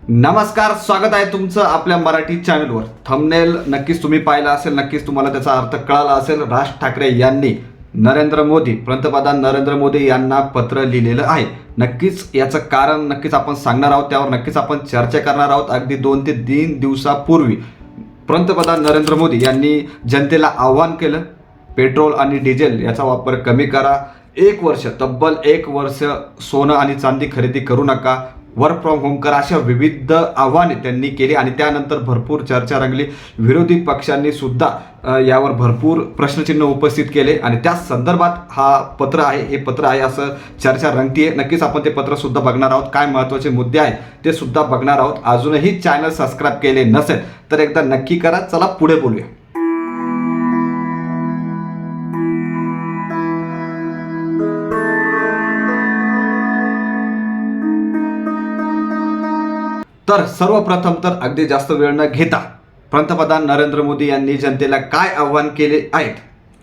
नमस्कार, स्वागत आहे तुमचं आपल्या मराठी चॅनलवर। थंबनेल नक्कीच तुम्ही पाहिला असेल, नक्कीच तुम्हाला त्याचा अर्थ कळाला असेल। राज ठाकरे यांनी पंतप्रधान नरेंद्र मोदी यांना पत्र लिहिलेलं आहे। नक्कीच याचं कारण नक्कीच आपण सांगणार आहोत, त्यावर नक्कीच आपण चर्चा करणार आहोत। अगदी 2 ते 3 दिवसापूर्वी पंतप्रधान नरेंद्र मोदी यांनी जनतेला आवाहन केलं, पेट्रोल आणि डिझेल याचा वापर कमी करा, तब्बल एक वर्ष सोनं आणि चांदी खरेदी करू नका, वर्क फ्रॉम होम करा, अशा विविध आव्हाने त्यांनी केली आणि त्यानंतर भरपूर चर्चा रंगली। विरोधी पक्षांनी सुद्धा यावर भरपूर प्रश्नचिन्ह उपस्थित केले आणि त्या संदर्भात हे पत्र आहे असं चर्चा रंगतीये। नक्कीच आपण ते पत्र सुद्धा बघणार आहोत, काय महत्त्वाचे मुद्दे आहेत ते सुद्धा बघणार आहोत। अजूनही चॅनल सबस्क्राइब केले नसेल तर एकदा नक्की करा। चला पुढे बोलूया। तर सर्वप्रथम तर अगदी जास्त वेळ न घेता पंतप्रधान नरेंद्र मोदी यांनी जनतेला काय आव्हान केले आहेत,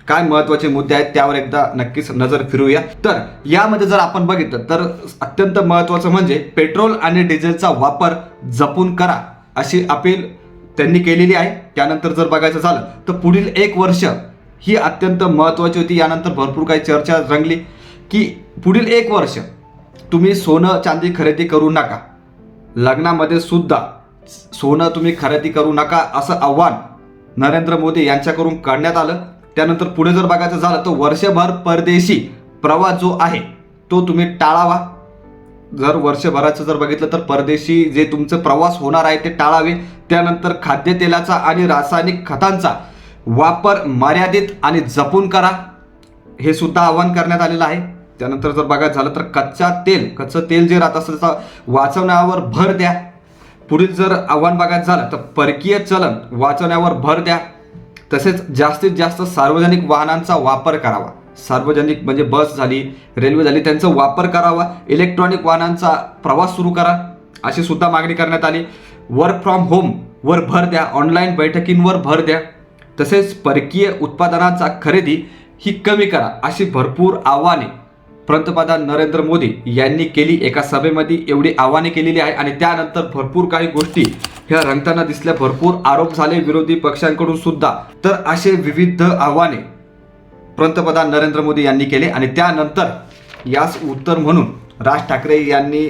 काय महत्त्वाचे मुद्दे आहेत त्यावर एकदा नक्कीच नजर फिरूया। तर यामध्ये जर आपण बघितलं तर अत्यंत महत्त्वाचं म्हणजे पेट्रोल आणि डिझेलचा वापर जपून करा अशी अपील त्यांनी केलेली आहे। त्यानंतर जर बघायचं झालं तर पुढील 1 वर्ष ही अत्यंत महत्त्वाची होती। यानंतर भरपूर काही चर्चा रंगली की पुढील 1 वर्ष तुम्ही सोनं चांदी खरेदी करू नका, लग्नामध्ये सुद्धा सोनं तुम्ही खरेदी करू नका असं आव्हान नरेंद्र मोदी यांच्याकडून करण्यात आलं। त्यानंतर पुढे जर बघायचं झालं तर वर्षभर परदेशी प्रवास जो आहे तो तुम्ही टाळावा। जर वर्षभराचं जर बघितलं तर परदेशी जे तुमचे प्रवास होणार आहे ते टाळावे। त्यानंतर खाद्यतेलाचा आणि रासायनिक खतांचा वापर मर्यादित आणि जपून करा, हे सुद्धा आवाहन करण्यात आलेलं आहे। त्यानंतर जर बघायचं झालं तर कच्चं तेल जे राहत असतं त्याचा वाचवण्यावर भर द्या। पुढील जर आव्हान बघायचं झालं तर परकीय चलन वाचवण्यावर भर द्या। तसेच जास्तीत जास्त सार्वजनिक वाहनांचा वापर करावा, सार्वजनिक म्हणजे बस झाली, रेल्वे झाली, त्यांचा वापर करावा। इलेक्ट्रॉनिक वाहनांचा प्रवास सुरू करा अशी सुद्धा मागणी करण्यात आली। वर्क फ्रॉम होम वर भर द्या, ऑनलाईन बैठकींवर भर द्या। तसेच परकीय उत्पादनांचा खरेदी ही कमी करा अशी भरपूर आव्हाने पंतप्रधान नरेंद्र मोदी यांनी केली। एका सभेमध्ये एवढी आव्हाने केलेली आहे आणि त्यानंतर भरपूर काही गोष्टी ह्या रंगताना दिसल्या, भरपूर आरोप झाले विरोधी पक्षांकडून सुद्धा। तर असे विविध आव्हाने पंतप्रधान नरेंद्र मोदी यांनी केले आणि त्यानंतर यास उत्तर म्हणून राज ठाकरे यांनी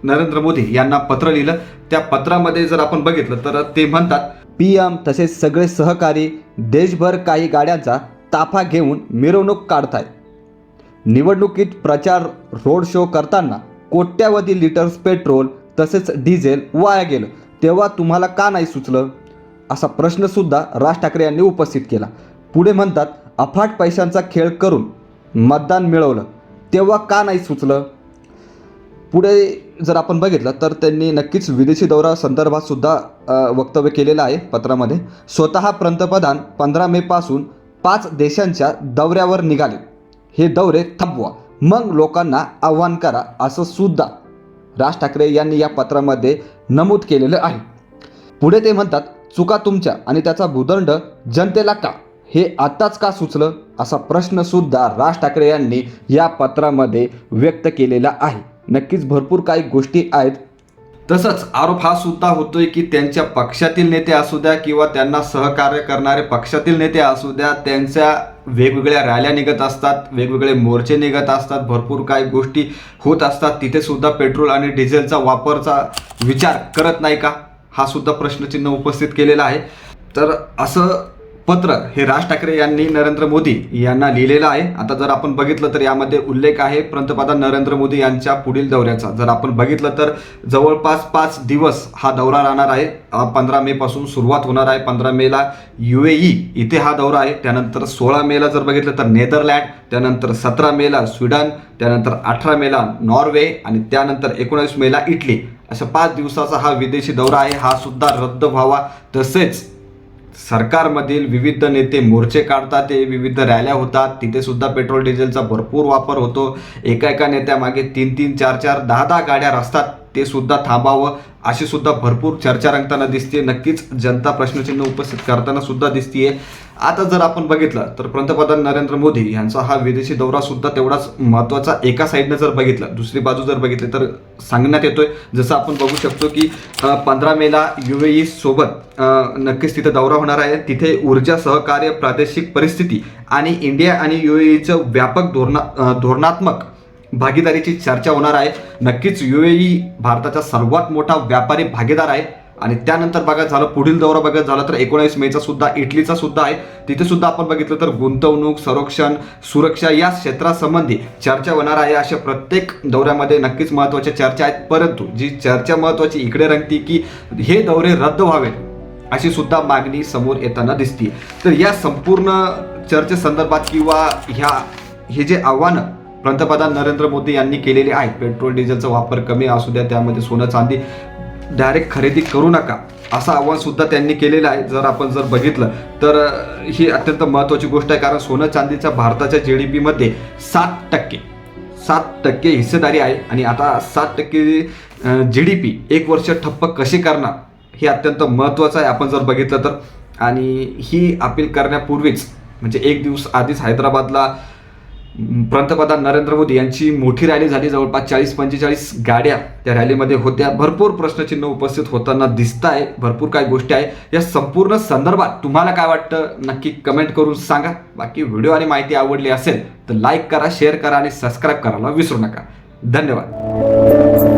नरेंद्र मोदी यांना पत्र लिहिलं। त्या पत्रामध्ये जर आपण बघितलं तर ते म्हणतात, PM तसेच सगळे सहकारी देशभर काही गाड्यांचा ताफा घेऊन मिरवणूक काढतायत। निवडणुकीत प्रचार रोड शो करताना कोट्यावधी लिटर्स पेट्रोल तसेच डिझेल वाया गेलं, तेव्हा तुम्हाला का नाही सुचलं असा प्रश्न सुद्धा राज ठाकरे यांनी उपस्थित केला। पुढे म्हणतात, अफाट पैशांचा खेळ करून मतदान मिळवलं तेव्हा का नाही सुचलं। पुढे जर आपण बघितलं तर त्यांनी नक्कीच विदेशी दौरा संदर्भात सुद्धा वक्तव्य केलेलं आहे पत्रामध्ये। स्वतः पंतप्रधान 15 मे पासून 5 देशांच्या दौऱ्यावर निघाले, हे दौरे थांबवा, मग लोकांना आव्हान करा असं सुद्धा राज ठाकरे यांनी या पत्रामध्ये नमूद केलेलं आहे। पुढे ते म्हणतात, चुका तुमच्या आणि त्याचा भूदंड जनतेला का, हे आत्ताच का सुचलं असा प्रश्न सुद्धा राज ठाकरे यांनी या पत्रामध्ये व्यक्त केलेला आहे। नक्कीच भरपूर काही गोष्टी आहेत। तसंच आरोप हा सुद्धा होतोय की त्यांच्या पक्षातील नेते असू द्या किंवा त्यांना सहकार्य करणारे पक्षातील नेते असू द्या, त्यांच्या वेगवेगळ्या रॅल्या निघत असतात, वेगवेगळे मोर्चे निघत असतात, भरपूर काही गोष्टी होत असतात, तिथे सुद्धा पेट्रोल आणि डिझेलचा वापरचा विचार करत नाही का, हा सुद्धा प्रश्नचिन्ह उपस्थित केलेला आहे। तर असं पत्र हे राज ठाकरे यांनी नरेंद्र मोदी यांना लिहिलेलं आहे। आता जर आपण बघितलं तर यामध्ये उल्लेख आहे पंतप्रधान नरेंद्र मोदी यांच्या पुढील दौऱ्याचा। जर आपण बघितलं तर जवळपास 5 दिवस हा दौरा राहणार आहे। 15 मे पासून सुरुवात होणार आहे। 15 मेला UAE इथे हा दौरा आहे। त्यानंतर 16 मेला जर बघितलं तर नेदरलँड, त्यानंतर 17 मेला स्वीडन, त्यानंतर 18 मेला नॉर्वे आणि त्यानंतर 19 मेला इटली। अशा 5 दिवसाचा हा विदेशी दौरा आहे, हा सुद्धा रद्द व्हावा। तसेच सरकारमधील विविध नेते मोर्चे काढतात, ते विविध रॅल्या होतात, तिथे सुद्धा पेट्रोल डिझेलचा भरपूर वापर होतो। एका नेत्यामागे 3-3, 4-4, 10-10 गाड्या असतात ते सुद्धा थांबावं अशी सुद्धा भरपूर चर्चा रंगताना दिसते. नक्कीच जनता प्रश्नचिन्ह उपस्थित करताना सुद्धा दिसतीये. आता जर आपण बघितलं तर पंतप्रधान नरेंद्र मोदी यांचा हा विदेशी दौरा सुद्धा तेवढाच महत्त्वाचा. एका साईडनं जर बघितलं, दुसरी बाजू जर बघितली तर सांगण्यात येतोय, जसं आपण बघू शकतो की 15 मेला UAE सोबत नक्कीच तिथे दौरा होणार आहे. तिथे ऊर्जा सहकार्य, प्रादेशिक परिस्थिती आणि इंडिया आणि UAEचं व्यापक धोरणात्मक भागीदारीची चर्चा होणार आहे. नक्कीच UAE भारताचा सर्वात मोठा व्यापारी भागीदार आहे. आणि त्यानंतर बघा झालं, पुढील दौरा बघत झाला तर 19 मेचा सुद्धा इटलीचा सुद्धा आहे. तिथे सुद्धा आपण बघितलं तर गुंतवणूक, संरक्षण, सुरक्षा या क्षेत्रासंबंधी चर्चा होणार आहे. अशा प्रत्येक दौऱ्यामध्ये नक्कीच महत्त्वाच्या चर्चा आहेत. परंतु जी चर्चा महत्त्वाची इकडे रंगती की हे दौरे रद्द व्हावेत अशी सुद्धा मागणी समोर येताना दिसते. तर या संपूर्ण चर्चेसंदर्भात किंवा हे जे आव्हानं पंतप्रधान नरेंद्र मोदी यांनी केलेले आहेत, पेट्रोल डिझेलचा वापर कमी असू द्या, त्यामध्ये सोनं चांदी डायरेक्ट खरेदी करू नका असं आव्हान सुद्धा त्यांनी केलेलं आहे. जर बघितलं तर ही अत्यंत महत्त्वाची गोष्ट आहे, कारण सोनं चांदीच्या भारताच्या GDP मध्ये 7% हिस्सेदारी आहे. आणि आता 7% GDP एक वर्ष ठप्प कशी करणार हे अत्यंत महत्त्वाचं आहे आपण जर बघितलं तर. आणि ही अपील करण्यापूर्वीच म्हणजे एक दिवस आधीच हैदराबादला पंतप्रधान नरेंद्र मोदी यांची मोठी रॅली झाली. जवळपास 40-45 गाड्या त्या रॅलीमध्ये होत्या. भरपूर प्रश्नचिन्ह उपस्थित होताना दिसत आहे. भरपूर काही गोष्टी आहे. या संपूर्ण संदर्भात तुम्हाला काय वाटतं नक्की कमेंट करून सांगा. बाकी व्हिडिओ आणि माहिती आवडली असेल तर लाईक करा, शेअर करा आणि सबस्क्राईब करायला विसरू नका. धन्यवाद.